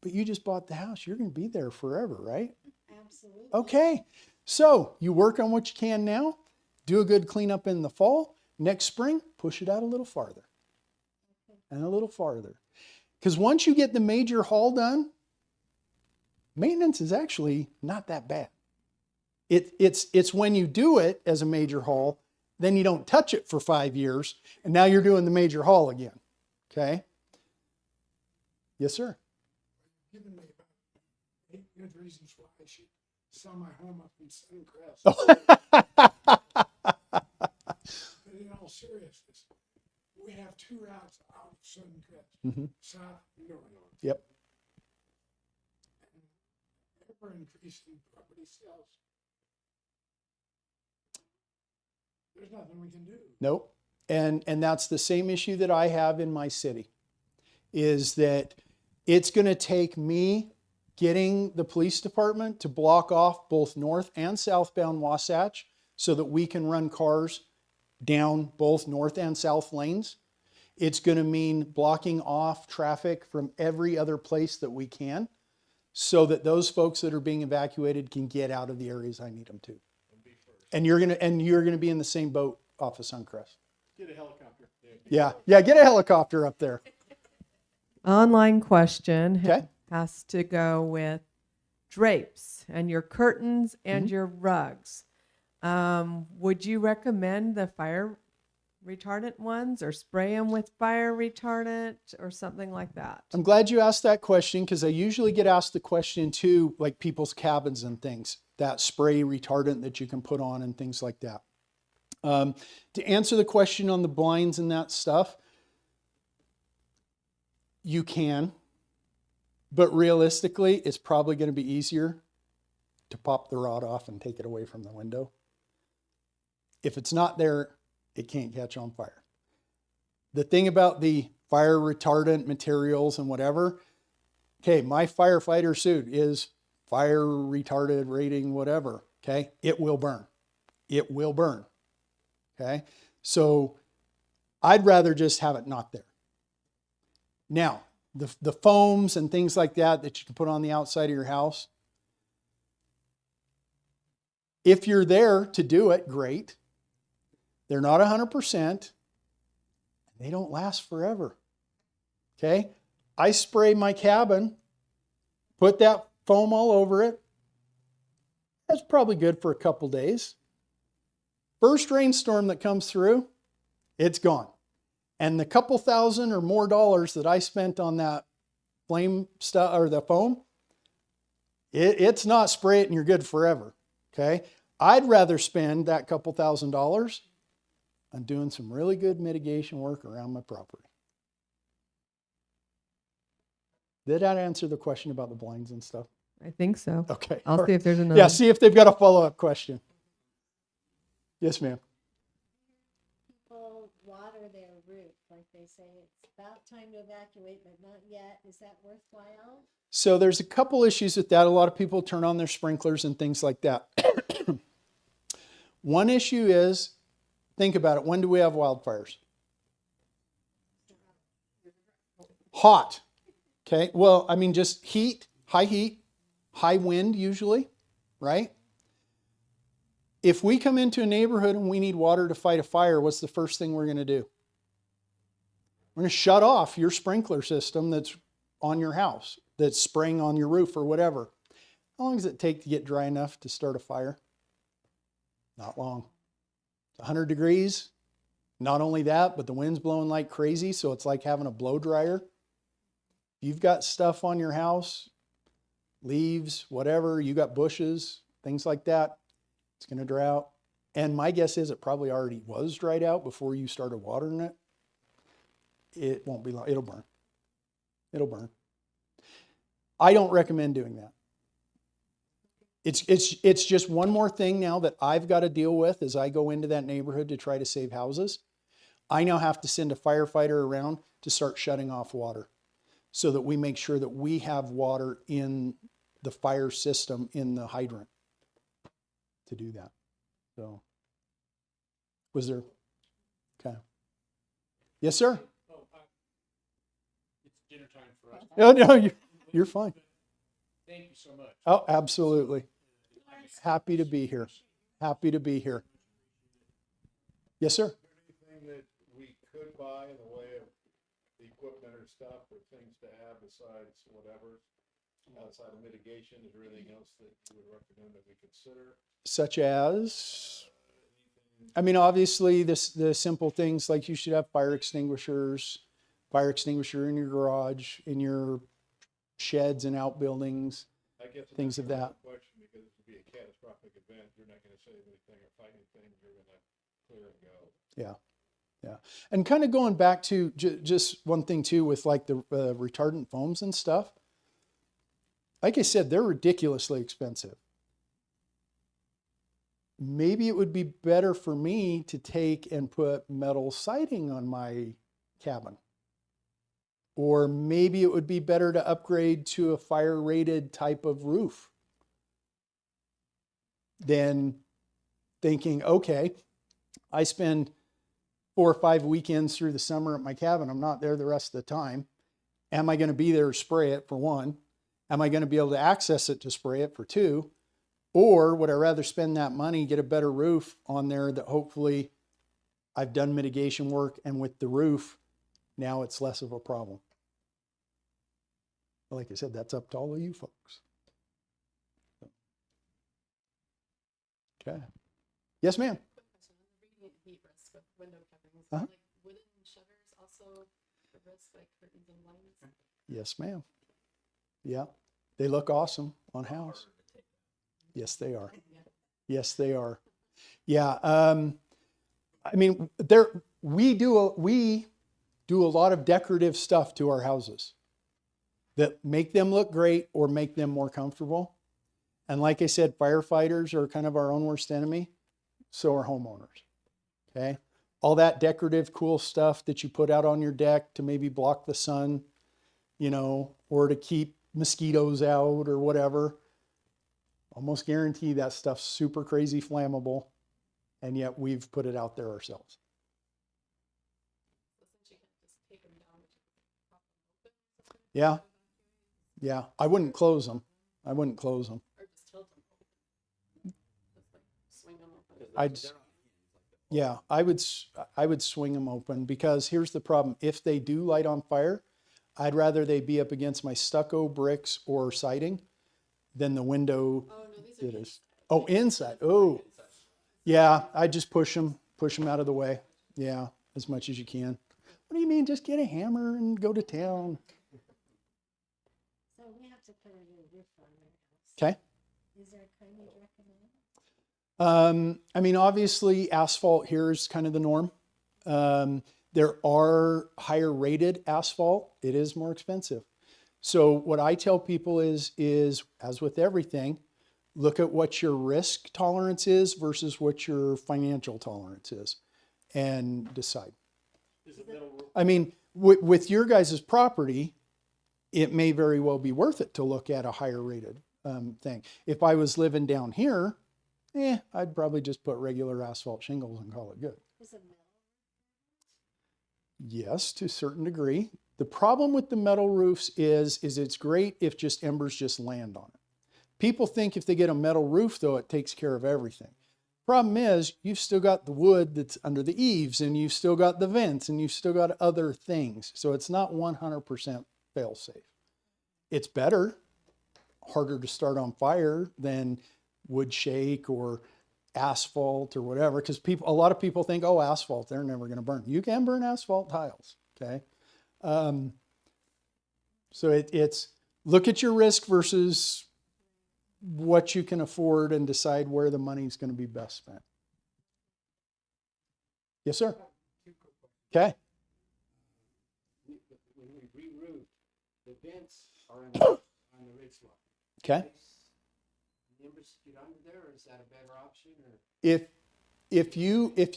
Speaker 1: but you just bought the house. You're going to be there forever, right?
Speaker 4: Absolutely.
Speaker 1: Okay, so you work on what you can now, do a good cleanup in the fall, next spring, push it out a little farther and a little farther. Because once you get the major haul done, maintenance is actually not that bad. It's when you do it as a major haul, then you don't touch it for 5 years, and now you're doing the major haul again, okay? Yes, sir.
Speaker 5: Given me about 8 good reasons why I should sell my home up in Suncrest. But in all seriousness, we have two routes out of Suncrest,
Speaker 1: Mhm.
Speaker 5: south and north.
Speaker 1: Yep.
Speaker 5: Ever increasing property sales. There's nothing we can do.
Speaker 1: Nope. And that's the same issue that I have in my city, is that it's going to take me getting the police department to block off both north and southbound Wasatch so that we can run cars down both north and south lanes. It's going to mean blocking off traffic from every other place that we can so that those folks that are being evacuated can get out of the areas I need them to. And you're going to be in the same boat off of Suncrest.
Speaker 2: Get a helicopter.
Speaker 1: Yeah. Get a helicopter up there.
Speaker 6: Online question
Speaker 1: Okay.
Speaker 6: has to go with drapes and your curtains and your rugs. Would you recommend the fire retardant ones or spray them with fire retardant or something like that?
Speaker 1: I'm glad you asked that question because I usually get asked the question too, like people's cabins and things, that spray retardant that you can put on and things like that. To answer the question on the blinds and that stuff, you can, but realistically, it's probably going to be easier to pop the rod off and take it away from the window. If it's not there, it can't catch on fire. The thing about the fire retardant materials and whatever, okay, my firefighter suit is fire retarded rating, whatever, okay? It will burn. It will burn, okay? So I'd rather just have it not there. Now, the foams and things like that you can put on the outside of your house, if you're there to do it, great. They're not 100%. They don't last forever. Okay? I spray my cabin, put that foam all over it. That's probably good for a couple days. First rainstorm that comes through, it's gone. And the couple thousand or more dollars that I spent on that flame stuff or the foam, it's not spray it and you're good forever. Okay? I'd rather spend that couple $1,000s on doing some really good mitigation work around my property. Did that answer the question about the blinds and stuff?
Speaker 6: I think so.
Speaker 1: Okay.
Speaker 6: I'll
Speaker 1: All
Speaker 6: see
Speaker 1: right.
Speaker 6: if there's another.
Speaker 1: Yeah, see if they've got a follow-up question. Yes, ma'am.
Speaker 4: People water their roof, like they say, it's about time to evacuate, but not yet. Is that worthwhile?
Speaker 1: So there's a couple issues with that. A lot of people turn on their sprinklers and things like that. One issue is, think about it, when do we have wildfires? Hot. Okay, well, I mean, just heat, high wind usually, right? If we come into a neighborhood and we need water to fight a fire, what's the first thing we're going to do? We're going to shut off your sprinkler system that's on your house, that's spraying on your roof or whatever. How long does it take to get dry enough to start a fire? Not long. It's 100 degrees. Not only that, but the wind's blowing like crazy, so it's like having a blow dryer. You've got stuff on your house, leaves, whatever, you got bushes, things like that, it's going to dry out. And my guess is it probably already was dried out before you started watering it. It won't be long. It'll burn. It'll burn. I don't recommend doing that. It's just one more thing now that I've got to deal with as I go into that neighborhood to try to save houses. I now have to send a firefighter around to start shutting off water so that we make sure that we have water in the fire system in the hydrant to do that. So, was there? Okay. Yes, sir.
Speaker 2: Oh, it's dinner time for us.
Speaker 1: Oh, no, you're fine.
Speaker 2: Thank you so much.
Speaker 1: Oh, absolutely. Happy to be here. Happy to be here. Yes, sir.
Speaker 3: Anything that we could buy in the way of the equipment or stuff or things to have besides whatever, outside of mitigation, is there anything else that you would recommend that we consider?
Speaker 1: Such as, I mean, obviously the simple things like you should have fire extinguisher in your garage, in your sheds and outbuildings.
Speaker 3: I I guess
Speaker 1: things of
Speaker 3: that's
Speaker 1: that.
Speaker 3: the question, because it would be a catastrophic event, you're not gonna save anything or fight anything, you're gonna clear and go.
Speaker 1: Yeah. Yeah. And kind of going back to just one thing too, with like the retardant foams and stuff. Like I said, they're ridiculously expensive. Maybe it would be better for me to take and put metal siding on my cabin. Or maybe it would be better to upgrade to a fire rated type of roof than thinking, okay, I spend 4 or 5 weekends through the summer at my cabin. I'm not there the rest of the time. Am I going to be there to spray it, for one? Am I going to be able to access it to spray it, for two? Or would I rather spend that money, get a better roof on there that hopefully I've done mitigation work, and with the roof, now it's less of a problem. Like I said, that's up to all of you folks. Okay. Yes, ma'am.
Speaker 7: Quick question on the radiant heat risk with window coverings.
Speaker 1: Uh-huh.
Speaker 7: Like wooden shutters also a risk, like curtains and blinds?
Speaker 1: Yes, ma'am. Yeah. They look awesome on house. Yes, they are. Yes, they are. Yeah. I mean, we do a lot of decorative stuff to our houses that make them look great or make them more comfortable. And like I said, firefighters are kind of our own worst enemy. So are homeowners. Okay. All that decorative, cool stuff that you put out on your deck to maybe block the sun, you know, or to keep mosquitoes out or whatever. Almost guarantee that stuff's super crazy flammable. And yet we've put it out there ourselves.
Speaker 7: So since you can't just take them down, would you pop them open? or something?
Speaker 1: Yeah. Yeah. I wouldn't close them. I wouldn't close them.
Speaker 7: Or just tilt them open? Just like swing them open?
Speaker 1: I would swing them open, because here's the problem. If they do light on fire, I'd rather they be up against my stucco, bricks, or siding than the window.
Speaker 7: Oh, no, these are
Speaker 1: It is.
Speaker 7: inside.
Speaker 1: Oh, inside. Oh, yeah. I just push them out of the way. Yeah, as much as you can. What do you mean? Just get a hammer and go to town.
Speaker 4: So we have to put a new roof on our house.
Speaker 1: Okay.
Speaker 4: Is there a kind you'd recommend?
Speaker 1: I mean, obviously, asphalt here is kind of the norm. There are higher rated asphalt. It is more expensive. So what I tell people is as with everything, look at what your risk tolerance is versus what your financial tolerance is, and decide.
Speaker 2: Is it metal roof?
Speaker 1: I mean, with your guys' property, it may very well be worth it to look at a higher rated thing. If I was living down here, I'd probably just put regular asphalt shingles and call it good.
Speaker 4: Is it metal?
Speaker 1: Yes, to a certain degree. The problem with the metal roofs is it's great if just embers just land on it. People think if they get a metal roof, though, it takes care of everything. Problem is, you've still got the wood that's under the eaves, and you've still got the vents, and you've still got other things. So it's not 100% fail safe. It's better, harder to start on fire than wood shake or asphalt or whatever, because a lot of people think, oh, asphalt, they're never going to burn. You can burn asphalt tiles, okay? So it's look at your risk versus what you can afford and decide where the money's going to be best spent. Yes, sir. Okay.
Speaker 8: When we re-roof, the vents are on the ridge line.
Speaker 1: Okay.
Speaker 8: Members get under there, or is that a better option, or?
Speaker 1: If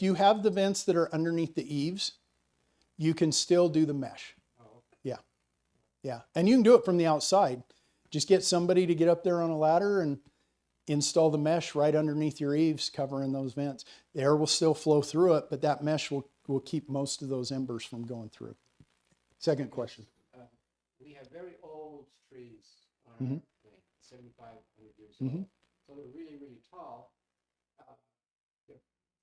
Speaker 1: you have the vents that are underneath the eaves, you can still do the mesh.
Speaker 8: Oh, okay.
Speaker 1: Yeah. Yeah. And you can do it from the outside. Just get somebody to get up there on a ladder and install the mesh right underneath your eaves, covering those vents. The air will still flow through it, but that mesh will keep most of those embers from going through. Second question.
Speaker 8: We have very old trees on
Speaker 1: Mhm.
Speaker 8: our thing, 7,500 years
Speaker 1: Mhm.
Speaker 8: old. So they're really, really tall. They're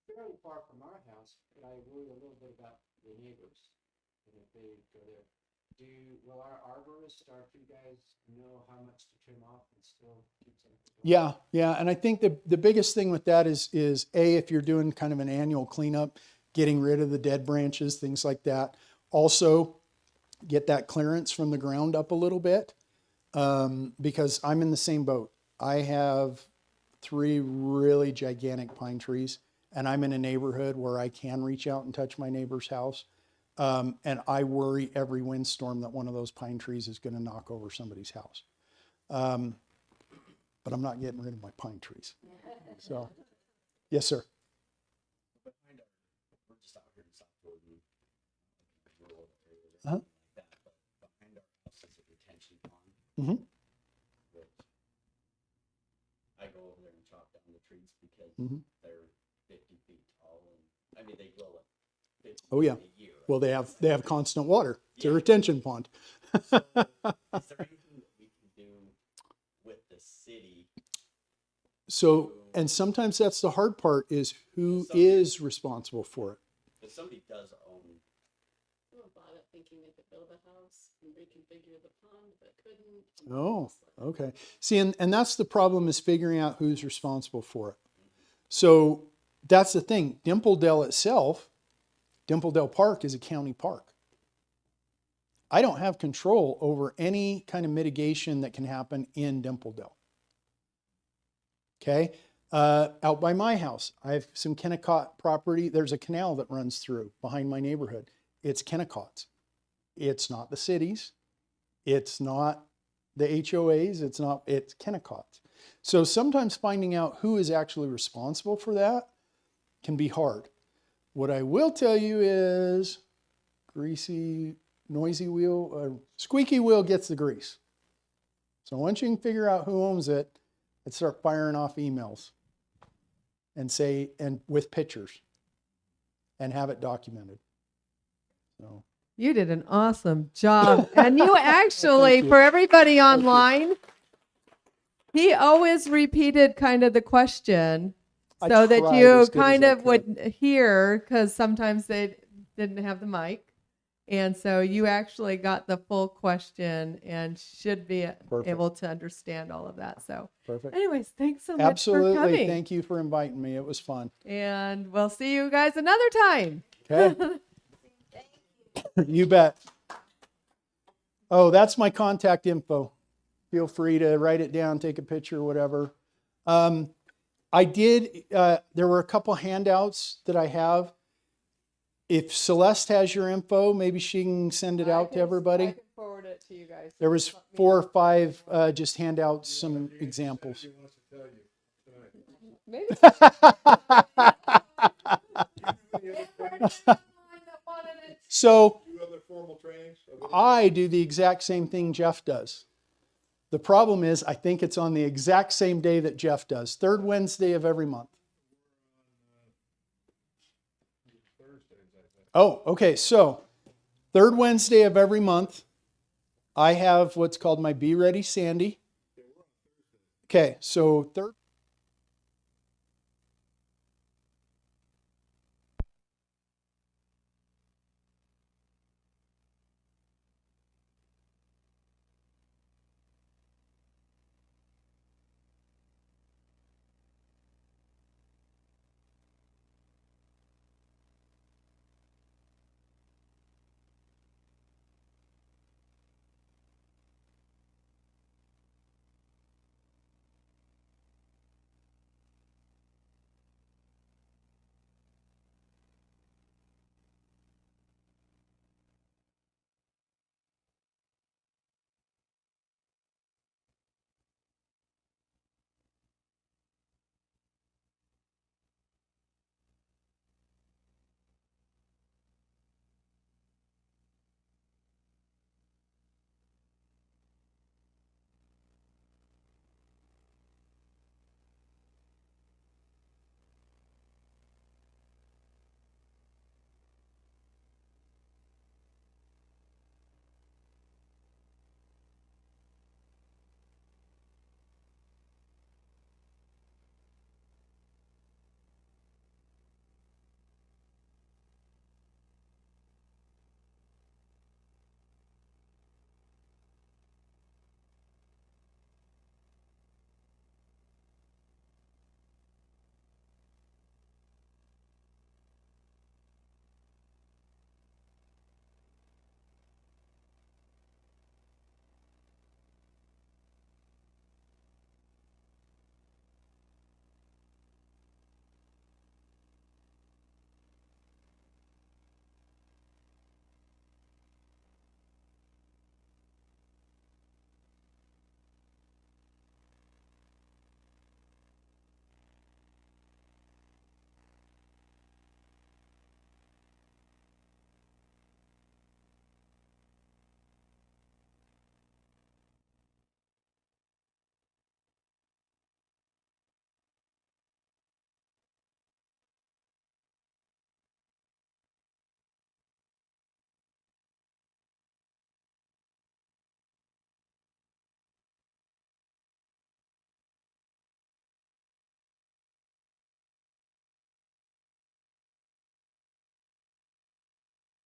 Speaker 8: fairly far from our house, but I worry a little bit about the neighbors. And if they go there, will our arborist, our tree guys know how much to trim off and still keep something going?
Speaker 1: Yeah. And I think the biggest thing with that is if you're doing kind of an annual cleanup, getting rid of the dead branches, things like that. Also, get that clearance from the ground up a little bit. because I'm in the same boat. I have 3 really gigantic pine trees, and I'm in a neighborhood where I can reach out and touch my neighbor's house. And I worry every windstorm that one of those pine trees is going to knock over somebody's house. But I'm not getting rid of my pine trees. So, yes, sir.
Speaker 9: Behind our, we're just out here in South Jordan, rural area or
Speaker 1: Uh-huh.
Speaker 9: something like that, but behind our house is a retention pond.
Speaker 1: Mhm.
Speaker 9: Which I go over there and chop down the trees because
Speaker 1: Mhm.
Speaker 9: they're 50 feet tall and, I mean, they grow at 50
Speaker 1: Oh, yeah.
Speaker 9: feet a year.
Speaker 1: Well, they have constant water. It's a
Speaker 9: Yeah.
Speaker 1: retention pond.
Speaker 9: So, is there anything that we can do with the city?
Speaker 1: So, and sometimes that's the hard part is who
Speaker 9: Somebody-
Speaker 1: is responsible for it.
Speaker 9: If somebody does own,
Speaker 7: Someone bought it thinking they could build a house and reconfigure the pond, but couldn't.
Speaker 1: Oh, okay. See, and that's the problem is figuring out who's responsible for it. So that's the thing. Dimpledale itself, Dimpledale Park is a county park. I don't have control over any kind of mitigation that can happen in Dimpledale. Okay. Out by my house, I have some Kennecott property. There's a canal that runs through behind my neighborhood. It's Kennecott's. It's not the city's. It's not the HOAs. It's Kennecott's. So sometimes finding out who is actually responsible for that can be hard. What I will tell you is greasy, noisy wheel, squeaky wheel gets the grease. So once you can figure out who owns it, I'd start firing off emails and say, and with pictures and have it documented. So.
Speaker 6: You did an awesome job. And you actually,
Speaker 1: Thank you.
Speaker 6: for everybody online, he always repeated kind of the question
Speaker 1: I
Speaker 6: so that
Speaker 1: tried
Speaker 6: you
Speaker 1: as good as
Speaker 6: kind
Speaker 1: I
Speaker 6: of
Speaker 1: could.
Speaker 6: would hear, because sometimes they didn't have the mic. And so you actually got the full question and should be
Speaker 1: Perfect.
Speaker 6: able to understand all of that. So
Speaker 1: Perfect.
Speaker 6: anyways, thanks so much for
Speaker 1: Absolutely.
Speaker 6: coming.
Speaker 1: Thank you for inviting me. It was fun.
Speaker 6: And we'll see you guys another time.
Speaker 1: Okay. You bet. Oh, that's my contact info. Feel free to write it down, take a picture, whatever. I did, there were a couple handouts that I have. If Celeste has your info, maybe she can send it out to everybody.
Speaker 6: I can forward it to you guys.
Speaker 1: There was 4 or 5 just handouts, some examples.
Speaker 3: He wants to tell you tonight.
Speaker 6: Maybe.
Speaker 1: So
Speaker 3: 2 other formal trainings?
Speaker 1: I do the exact same thing Jeff does. The problem is I think it's on the exact same day that Jeff does, 3rd Wednesday of every month.
Speaker 3: Thursdays, I think.
Speaker 1: Oh, okay. So 3rd Wednesday of every month, I have what's called my Be Ready Sandy. Okay, so 3rd